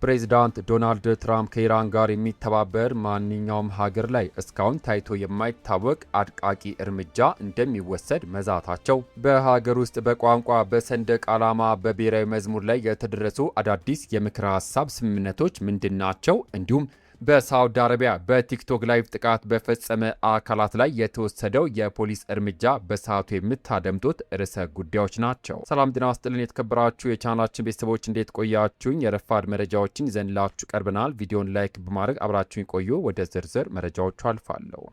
ፕሬዚዳንት ዶናልድ ትራምፕ ከኢራን ጋር የሚተባበር ማንኛውም ሀገር ላይ እስካሁን ታይቶ የማይታወቅ አድቃቂ እርምጃ እንደሚወሰድ መዛታቸው፣ በሀገር ውስጥ በቋንቋ በሰንደቅ ዓላማ በብሔራዊ መዝሙር ላይ የተደረሱ አዳዲስ የምክረ ሀሳብ ስምምነቶች ምንድናቸው? እንዲሁም በሳውዲ አረቢያ በቲክቶክ ላይቭ ጥቃት በፈጸመ አካላት ላይ የተወሰደው የፖሊስ እርምጃ በሰዓቱ የምታደምጡት ርዕሰ ጉዳዮች ናቸው። ሰላም ጤና ይስጥልን የተከበራችሁ የቻናላችን ቤተሰቦች እንዴት ቆያችሁኝ? የረፋድ መረጃዎችን ይዘንላችሁ ቀርበናል። ቪዲዮን ላይክ በማድረግ አብራችሁኝ ቆዩ። ወደ ዝርዝር መረጃዎቹ አልፋለሁ።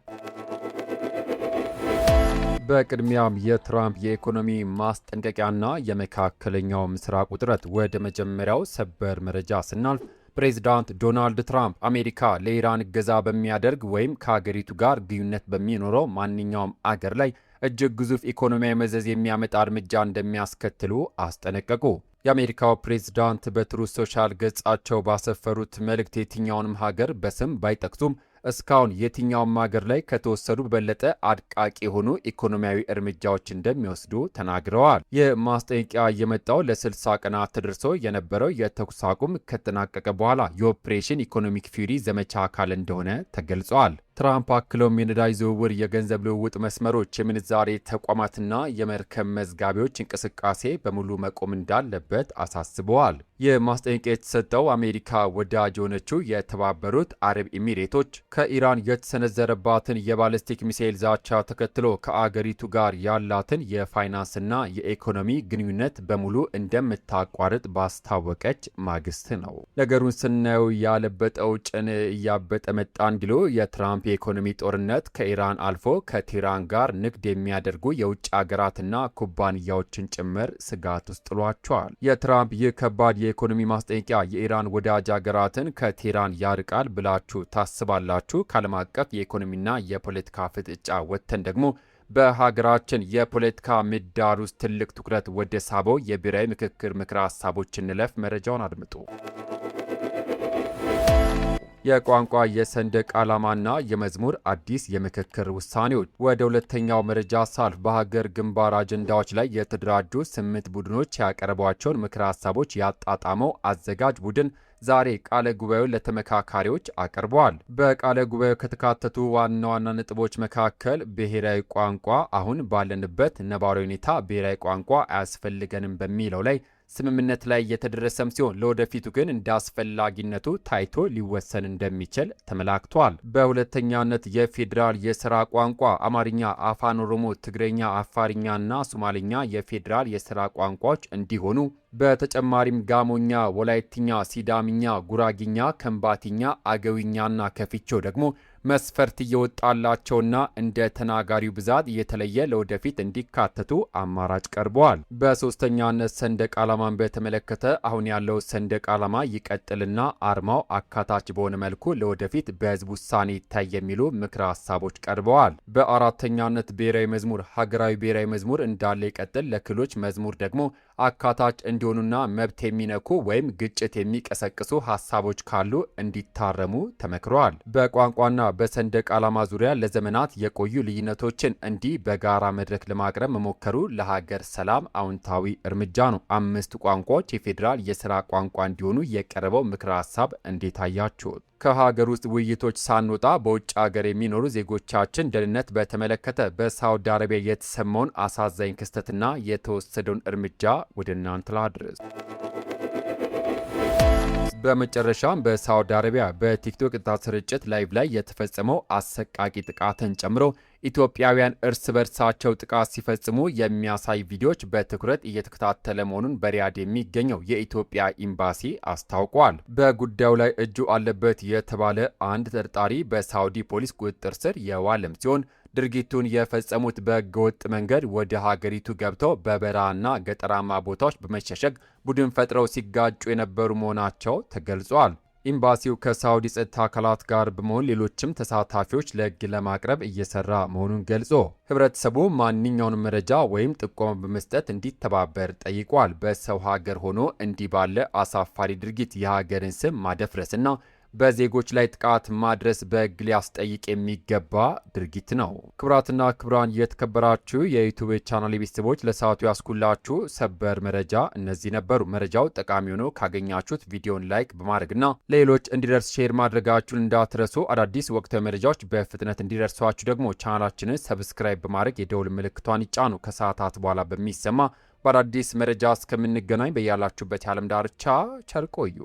በቅድሚያም የትራምፕ የኢኮኖሚ ማስጠንቀቂያና የመካከለኛው ምስራቅ ውጥረት ወደ መጀመሪያው ሰበር መረጃ ስናልፍ ፕሬዚዳንት ዶናልድ ትራምፕ አሜሪካ ለኢራን እገዛ በሚያደርግ ወይም ከሀገሪቱ ጋር ግንኙነት በሚኖረው ማንኛውም አገር ላይ እጅግ ግዙፍ ኢኮኖሚያዊ መዘዝ የሚያመጣ እርምጃ እንደሚያስከትሉ አስጠነቀቁ። የአሜሪካው ፕሬዚዳንት በትሩዝ ሶሻል ገጻቸው ባሰፈሩት መልእክት የትኛውንም ሀገር በስም ባይጠቅሱም እስካሁን የትኛውም ሀገር ላይ ከተወሰዱ በበለጠ አድቃቂ የሆኑ ኢኮኖሚያዊ እርምጃዎች እንደሚወስዱ ተናግረዋል። ይህ ማስጠንቀቂያ የመጣው ለ60 ቀናት ተደርሶ የነበረው የተኩስ አቁም ከተጠናቀቀ በኋላ የኦፕሬሽን ኢኮኖሚክ ፊውሪ ዘመቻ አካል እንደሆነ ተገልጿል። ትራምፕ አክለውም የነዳጅ ዝውውር፣ የገንዘብ ልውውጥ መስመሮች፣ የምንዛሬ ተቋማትና የመርከብ መዝጋቢዎች እንቅስቃሴ በሙሉ መቆም እንዳለበት አሳስበዋል። ይህ ማስጠንቀቂያ የተሰጠው አሜሪካ ወዳጅ የሆነችው የተባበሩት አረብ ኤሚሬቶች ከኢራን የተሰነዘረባትን የባለስቲክ ሚሳኤል ዛቻ ተከትሎ ከአገሪቱ ጋር ያላትን የፋይናንስና የኢኮኖሚ ግንኙነት በሙሉ እንደምታቋርጥ ባስታወቀች ማግስት ነው። ነገሩን ስናየው ያለበጠው ጭን እያበጠ መጣ እንዲሉ የትራምፕ የኢኮኖሚ ጦርነት ከኢራን አልፎ ከቴህራን ጋር ንግድ የሚያደርጉ የውጭ ሀገራትና ኩባንያዎችን ጭምር ስጋት ውስጥ ጥሏቸዋል። የትራምፕ ይህ ከባድ የኢኮኖሚ ማስጠንቀቂያ የኢራን ወዳጅ ሀገራትን ከቴህራን ያርቃል ብላችሁ ታስባላችሁ? ከዓለም አቀፍ የኢኮኖሚና የፖለቲካ ፍጥጫ ወጥተን ደግሞ በሀገራችን የፖለቲካ ምህዳር ውስጥ ትልቅ ትኩረት ወደ ሳበው የብሔራዊ ምክክር ምክረ ሀሳቦች እንለፍ። መረጃውን አድምጡ። የቋንቋ የሰንደቅ ዓላማና የመዝሙር አዲስ የምክክር ውሳኔዎች። ወደ ሁለተኛው መረጃ ሳልፍ በሀገር ግንባር አጀንዳዎች ላይ የተደራጁ 8 ቡድኖች ያቀረቧቸውን ምክረ ሀሳቦች ያጣጣመው አዘጋጅ ቡድን ዛሬ ቃለ ጉባኤውን ለተመካካሪዎች አቅርበዋል። በቃለ ጉባኤው ከተካተቱ ዋና ዋና ነጥቦች መካከል ብሔራዊ ቋንቋ አሁን ባለንበት ነባራዊ ሁኔታ ብሔራዊ ቋንቋ አያስፈልገንም በሚለው ላይ ስምምነት ላይ የተደረሰም ሲሆን ለወደፊቱ ግን እንደ አስፈላጊነቱ ታይቶ ሊወሰን እንደሚችል ተመላክቷል። በሁለተኛነት የፌዴራል የስራ ቋንቋ አማርኛ፣ አፋን ኦሮሞ፣ ትግረኛ፣ አፋርኛና ሶማሊኛ የፌዴራል የስራ ቋንቋዎች እንዲሆኑ በተጨማሪም ጋሞኛ፣ ወላይትኛ፣ ሲዳምኛ፣ ጉራጊኛ፣ ከምባቲኛ፣ አገዊኛና ከፊቾ ደግሞ መስፈርት እየወጣላቸውና እንደ ተናጋሪው ብዛት እየተለየ ለወደፊት እንዲካተቱ አማራጭ ቀርበዋል። በሶስተኛነት ሰንደቅ ዓላማን በተመለከተ አሁን ያለው ሰንደቅ ዓላማ ይቀጥልና አርማው አካታች በሆነ መልኩ ለወደፊት በህዝብ ውሳኔ ይታይ የሚሉ ምክረ ሀሳቦች ቀርበዋል። በአራተኛነት ብሔራዊ መዝሙር ሀገራዊ ብሔራዊ መዝሙር እንዳለ ይቀጥል፣ ለክልሎች መዝሙር ደግሞ አካታች እንዲሆኑና መብት የሚነኩ ወይም ግጭት የሚቀሰቅሱ ሀሳቦች ካሉ እንዲታረሙ ተመክረዋል። በቋንቋና በሰንደቅ ዓላማ ዙሪያ ለዘመናት የቆዩ ልዩነቶችን እንዲህ በጋራ መድረክ ለማቅረብ መሞከሩ ለሀገር ሰላም አዎንታዊ እርምጃ ነው። 5 ቋንቋዎች የፌዴራል የስራ ቋንቋ እንዲሆኑ የቀረበው ምክረ ሀሳብ እንዴት አያችሁት? ከሀገር ውስጥ ውይይቶች ሳንወጣ በውጭ ሀገር የሚኖሩ ዜጎቻችን ደህንነት በተመለከተ በሳውዲ አረቢያ የተሰማውን አሳዛኝ ክስተትና የተወሰደውን እርምጃ ወደ እናንተ ላድርስ። በመጨረሻም በሳውዲ አረቢያ በቲክቶክ ስርጭት ላይቭ ላይ የተፈጸመው አሰቃቂ ጥቃትን ጨምሮ ኢትዮጵያውያን እርስ በርሳቸው ጥቃት ሲፈጽሙ የሚያሳይ ቪዲዮዎች በትኩረት እየተከታተለ መሆኑን በሪያድ የሚገኘው የኢትዮጵያ ኤምባሲ አስታውቋል። በጉዳዩ ላይ እጁ አለበት የተባለ አንድ ተጠርጣሪ በሳውዲ ፖሊስ ቁጥጥር ስር የዋለም ሲሆን ድርጊቱን የፈጸሙት በህገወጥ መንገድ ወደ ሀገሪቱ ገብተው በበረሃና ገጠራማ ቦታዎች በመሸሸግ ቡድን ፈጥረው ሲጋጩ የነበሩ መሆናቸው ተገልጿል። ኤምባሲው ከሳውዲ ጸጥታ አካላት ጋር በመሆን ሌሎችም ተሳታፊዎች ለህግ ለማቅረብ እየሰራ መሆኑን ገልጾ ህብረተሰቡ ማንኛውንም መረጃ ወይም ጥቆማ በመስጠት እንዲተባበር ጠይቋል። በሰው ሀገር ሆኖ እንዲህ ባለ አሳፋሪ ድርጊት የሀገርን ስም ማደፍረስና በዜጎች ላይ ጥቃት ማድረስ በሕግ ሊያስጠይቅ የሚገባ ድርጊት ነው። ክቡራትና ክቡራን የተከበራችሁ የዩቲዩብ ቻናል ቤተሰቦች ለሰዓቱ ያስኩላችሁ ሰበር መረጃ እነዚህ ነበሩ። መረጃው ጠቃሚ ሆኖ ካገኛችሁት ቪዲዮን ላይክ በማድረግና ለሌሎች እንዲደርስ ሼር ማድረጋችሁን እንዳትረሱ። አዳዲስ ወቅታዊ መረጃዎች በፍጥነት እንዲደርሷችሁ ደግሞ ቻናላችንን ሰብስክራይብ በማድረግ የደውል ምልክቷን ይጫኑ። ከሰዓታት በኋላ በሚሰማ በአዳዲስ መረጃ እስከምንገናኝ በያላችሁበት የዓለም ዳርቻ ቸር ቆዩ።